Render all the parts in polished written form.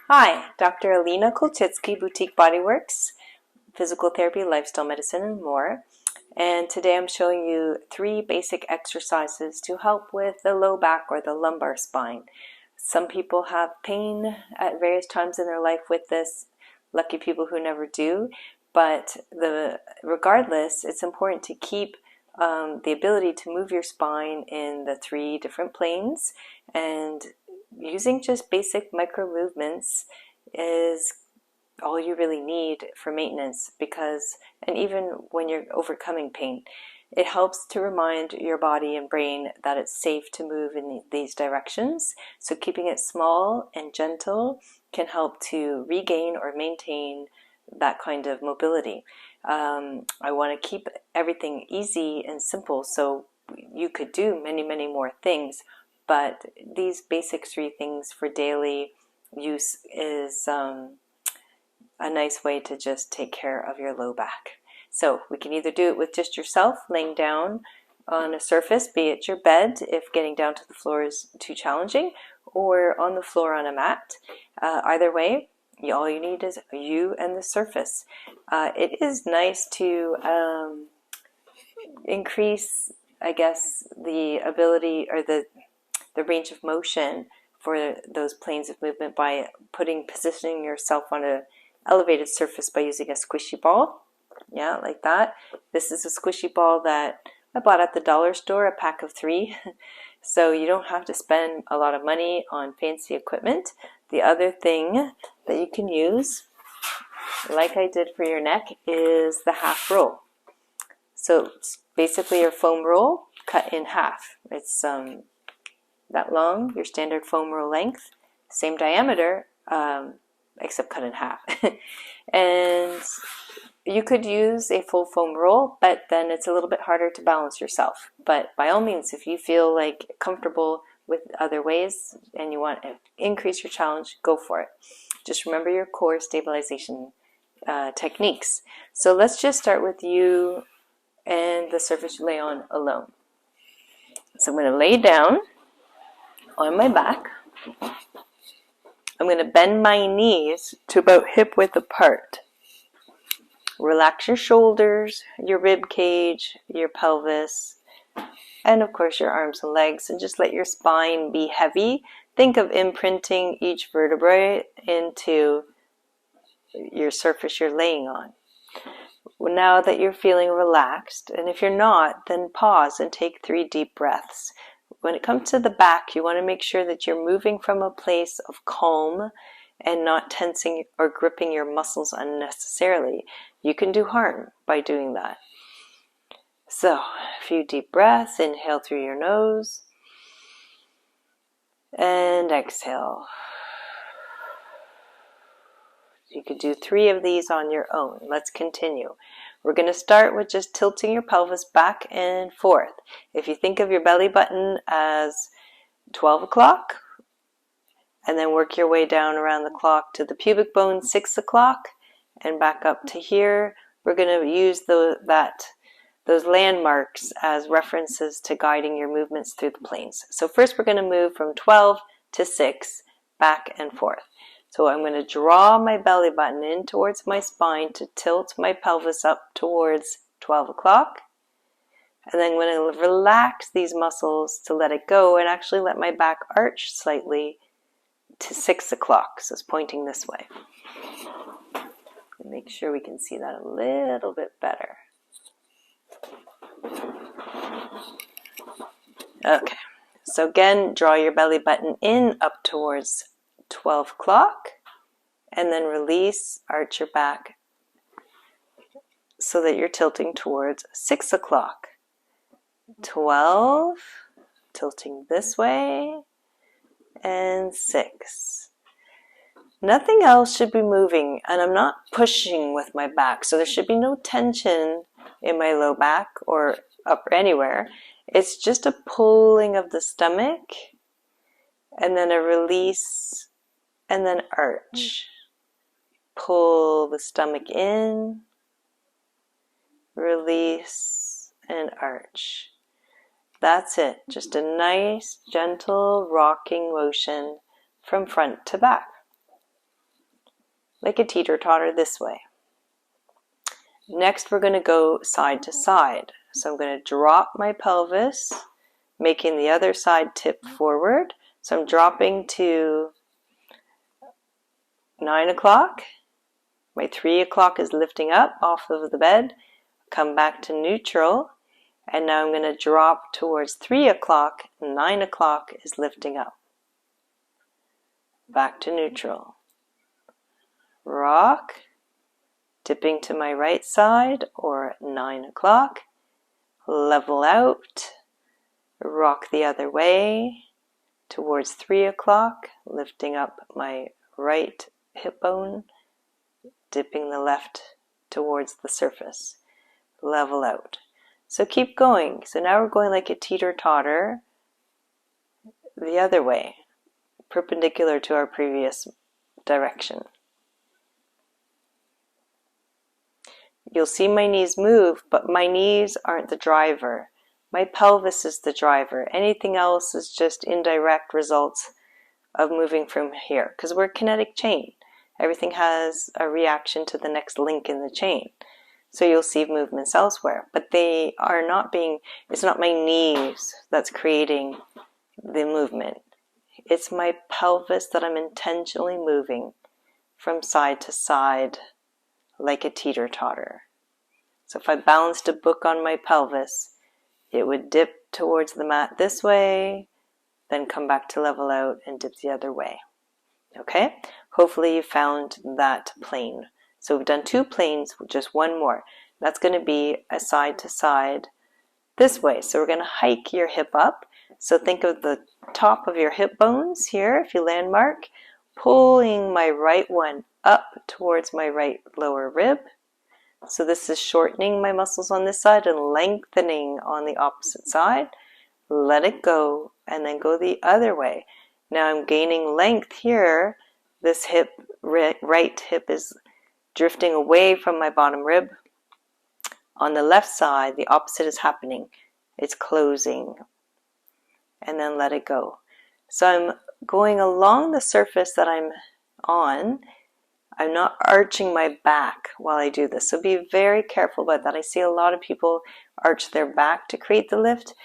Hi, Dr. Alina Koltitsky, Boutique Bodyworks, physical therapy, lifestyle medicine, and more. And today I'm showing you 3 basic exercises to help with the low back or the lumbar spine. Some people have pain at various times in their life with this, lucky people who never do, but regardless, it's important to keep the ability to move your spine in the 3 different planes, and using just basic micro movements is all you really need for maintenance, and even when you're overcoming pain, it helps to remind your body and brain that it's safe to move in these directions. So keeping it small and gentle can help to regain or maintain that kind of mobility. I want to keep everything easy and simple, so you could do many, many more things, but these basic 3 things for daily use is a nice way to just take care of your low back. So we can either do it with just yourself laying down on a surface, be it your bed if getting down to the floor is too challenging, or on the floor on a mat. Either way, all you need is you and the surface. It is nice to increase, I guess, the ability or the range of motion for those planes of movement by positioning yourself on an elevated surface by using a squishy ball. Yeah, like that. This is a squishy ball that I bought at the dollar store, a pack of 3. So you don't have to spend a lot of money on fancy equipment. The other thing that you can use, like I did for your neck, is the half roll. So it's basically your foam roll cut in half. It's that long, your standard foam roll length, same diameter, except cut in half. And you could use a full foam roll, but then it's a little bit harder to balance yourself. But by all means, if you feel like comfortable with other ways and you want to increase your challenge, go for it. Just remember your core stabilization techniques. So let's just start with you and the surface you lay on alone. So I'm going to lay down on my back. I'm going to bend my knees to about hip width apart. Relax your shoulders, your rib cage, your pelvis, and of course your arms and legs, and just let your spine be heavy. Think of imprinting each vertebrae into your surface you're laying on. Now that you're feeling relaxed, and if you're not, then pause and take 3 deep breaths. When it comes to the back, you want to make sure that you're moving from a place of calm and not tensing or gripping your muscles unnecessarily. You can do harm by doing that. So, a few deep breaths. Inhale through your nose and exhale. You could do 3 of these on your own. Let's continue. We're going to start with just tilting your pelvis back and forth. If you think of your belly button as 12 o'clock, and then work your way down around the clock to the pubic bone, 6 o'clock, and back up to here. We're going to use those landmarks as references to guiding your movements through the planes. So first we're going to move from 12 to 6, back and forth. So I'm going to draw my belly button in towards my spine to tilt my pelvis up towards 12 o'clock. And then I'm going to relax these muscles to let it go and actually let my back arch slightly to 6 o'clock. So it's pointing this way. Make sure we can see that a little bit better. Okay, so again, draw your belly button in up towards 12 o'clock, and then release, arch your back so that you're tilting towards 6 o'clock. 12, tilting this way, and 6. Nothing else should be moving, and I'm not pushing with my back, so there should be no tension in my low back or up anywhere. It's just a pulling of the stomach, and then a release, and then arch. Pull the stomach in, release, and arch. That's it. Just a nice, gentle, rocking motion from front to back. like a teeter-totter this way. Next, we're going to go side to side. So I'm going to drop my pelvis, making the other side tip forward. So I'm dropping to 9 o'clock. My 3 o'clock is lifting up off of the bed. Come back to neutral. And now I'm going to drop towards 3 o'clock. 9 o'clock is lifting up. Back to neutral. Rock. Dipping to my right side or 9 o'clock. Level out. Rock the other way towards 3 o'clock. Lifting up my right hip bone. Dipping the left towards the surface. Level out. So keep going. So now we're going like a teeter-totter the other way, perpendicular to our previous direction. You'll see my knees move, but my knees aren't the driver. My pelvis is the driver. Anything else is just indirect results of moving from here, because we're a kinetic chain. Everything has a reaction to the next link in the chain. So you'll see movements elsewhere, but they are not being, it's not my knees that's creating the movement. It's my pelvis that I'm intentionally moving from side to side like a teeter-totter. So if I balanced a book on my pelvis, it would dip towards the mat this way, then come back to level out and dip the other way. Okay? Hopefully you found that plane. So we've done 2 planes, just one more. That's going to be a side to side this way. So we're going to hike your hip up. So think of the top of your hip bones here, if you landmark, pulling my right one up towards my right lower rib. So this is shortening my muscles on this side and lengthening on the opposite side. Let it go and then go the other way. Now I'm gaining length here. This hip, right hip is drifting away from my bottom rib. On the left side, the opposite is happening. It's closing. And then let it go. So I'm going along the surface that I'm on. I'm not arching my back while I do this. So be very careful about that. I see a lot of people arch their back to create the lift.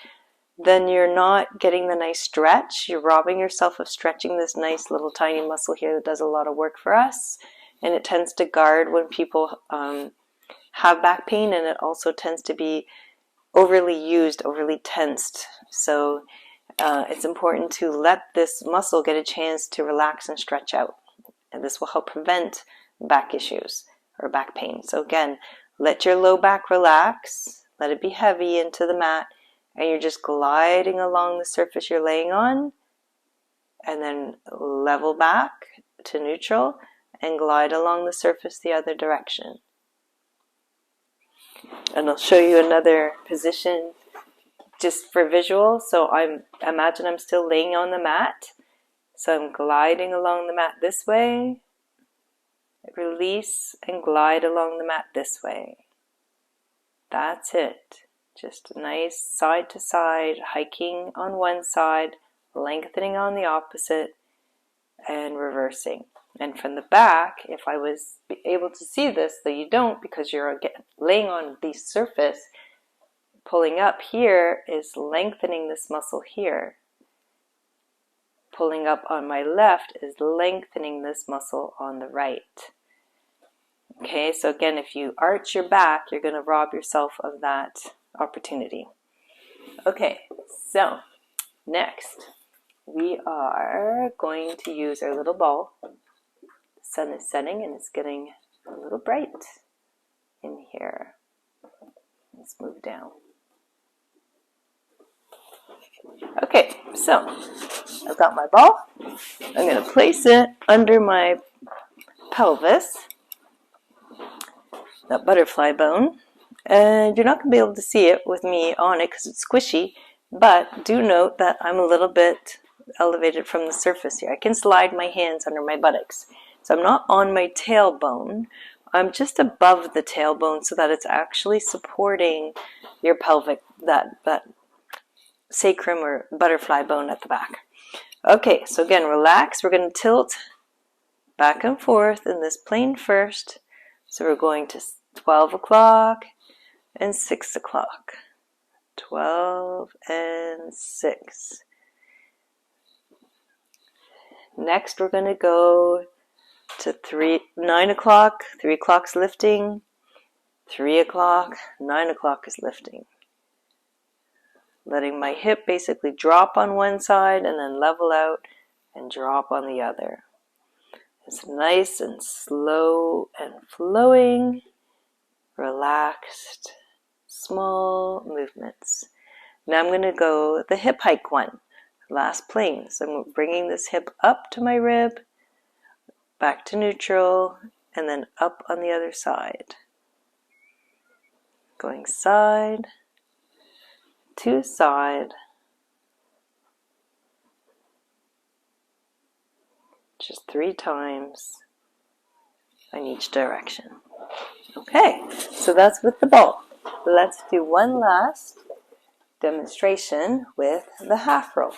Then you're not getting the nice stretch. You're robbing yourself of stretching this nice little tiny muscle here that does a lot of work for us. And it tends to guard when people have back pain, and it also tends to be overly used, overly tensed. So it's important to let this muscle get a chance to relax and stretch out. And this will help prevent back issues or back pain. So again, let your low back relax. Let it be heavy into the mat. And you're just gliding along the surface you're laying on. And then level back to neutral and glide along the surface the other direction. And I'll show you another position just for visual. So imagine I'm still laying on the mat. So I'm gliding along the mat this way. Release and glide along the mat this way. That's it. Just a nice side to side, hiking on one side, lengthening on the opposite, and reversing. And from the back, if I was able to see this, though you don't because you're laying on the surface, pulling up here is lengthening this muscle here. Pulling up on my left is lengthening this muscle on the right. Okay, so again, if you arch your back, you're going to rob yourself of that opportunity. Okay, so next we are going to use our little ball. The sun is setting and it's getting a little bright in here. Let's move down. Okay, so I've got my ball. I'm going to place it under my pelvis, that butterfly bone, and you're not going to be able to see it with me on it because it's squishy, but do note that I'm a little bit elevated from the surface here. I can slide my hands under my buttocks. So I'm not on my tailbone. I'm just above the tailbone so that it's actually supporting your pelvic, that sacrum or butterfly bone at the back. Okay, so again, relax. We're going to tilt back and forth in this plane first. So we're going to 12 o'clock and 6 o'clock. 12 and 6. Next we're going to go to 9 o'clock. 3 o'clock's lifting. 3 o'clock, 9 o'clock is lifting. Letting my hip basically drop on one side and then level out and drop on the other. It's nice and slow and flowing, relaxed, small movements. Now I'm going to go the hip hike one, last plane. So I'm bringing this hip up to my rib, back to neutral, and then up on the other side. Going side to side. Just 3 times in each direction. Okay, so that's with the ball. Let's do one last demonstration with the half roll.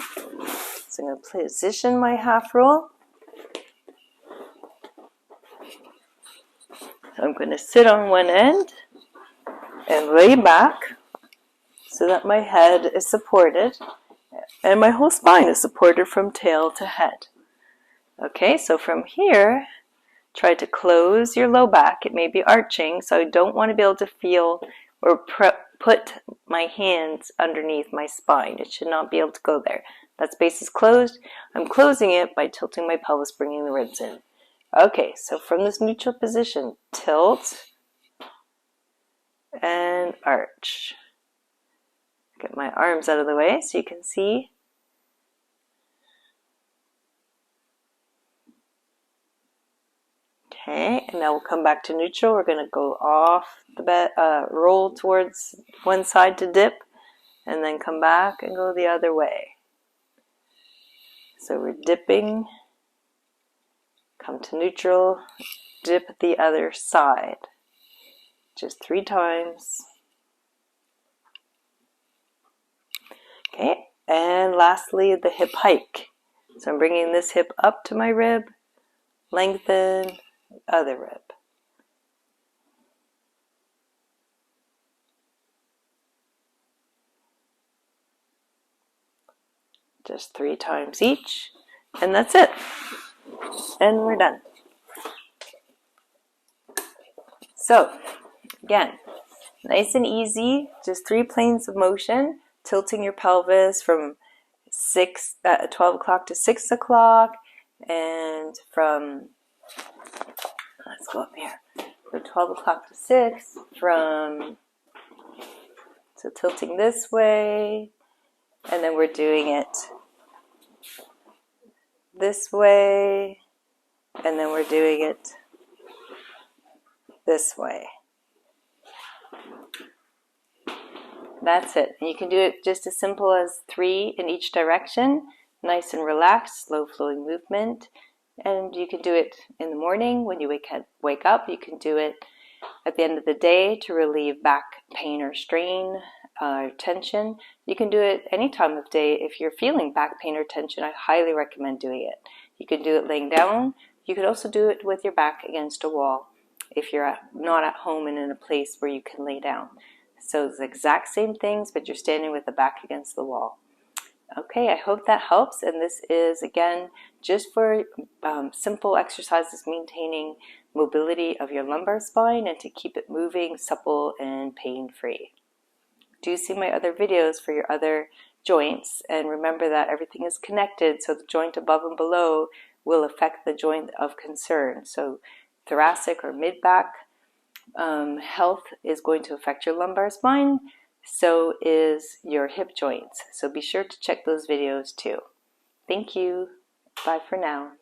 So I'm going to position my half roll. I'm going to sit on one end and lay back so that my head is supported and my whole spine is supported from tail to head. Okay, so from here, try to close your low back. It may be arching, so I don't want to be able to feel or put my hands underneath my spine. It should not be able to go there. That space is closed. I'm closing it by tilting my pelvis, bringing the ribs in. Okay, so from this neutral position, tilt and arch. Get my arms out of the way so you can see. Okay, and now we'll come back to neutral. We're going to go off the bed, roll towards one side to dip, and then come back and go the other way. So we're dipping, come to neutral, dip the other side. Just 3 times. Okay, and lastly, the hip hike. So I'm bringing this hip up to my rib, lengthen, other rib. Just 3 times each, and that's it. And we're done. So, again, nice and easy, just 3 planes of motion, tilting your pelvis from 12 o'clock to 6 o'clock, and from, let's go up here, from 12 o'clock to 6, so tilting this way, and then we're doing it this way, and then we're doing it this way. That's it. And you can do it just as simple as 3 in each direction. Nice and relaxed, slow flowing movement. And you can do it in the morning when you wake up. You can do it at the end of the day to relieve back pain or strain or tension. You can do it any time of day. If you're feeling back pain or tension, I highly recommend doing it. You can do it laying down. You could also do it with your back against a wall if you're not at home and in a place where you can lay down. So it's the exact same things, but you're standing with the back against the wall. Okay, I hope that helps. And this is, again, just for simple exercises maintaining mobility of your lumbar spine and to keep it moving, supple, and pain-free. Do see my other videos for your other joints, and remember that everything is connected, so the joint above and below will affect the joint of concern. So thoracic or mid-back health is going to affect your lumbar spine, so is your hip joints. So be sure to check those videos too. Thank you. Bye for now.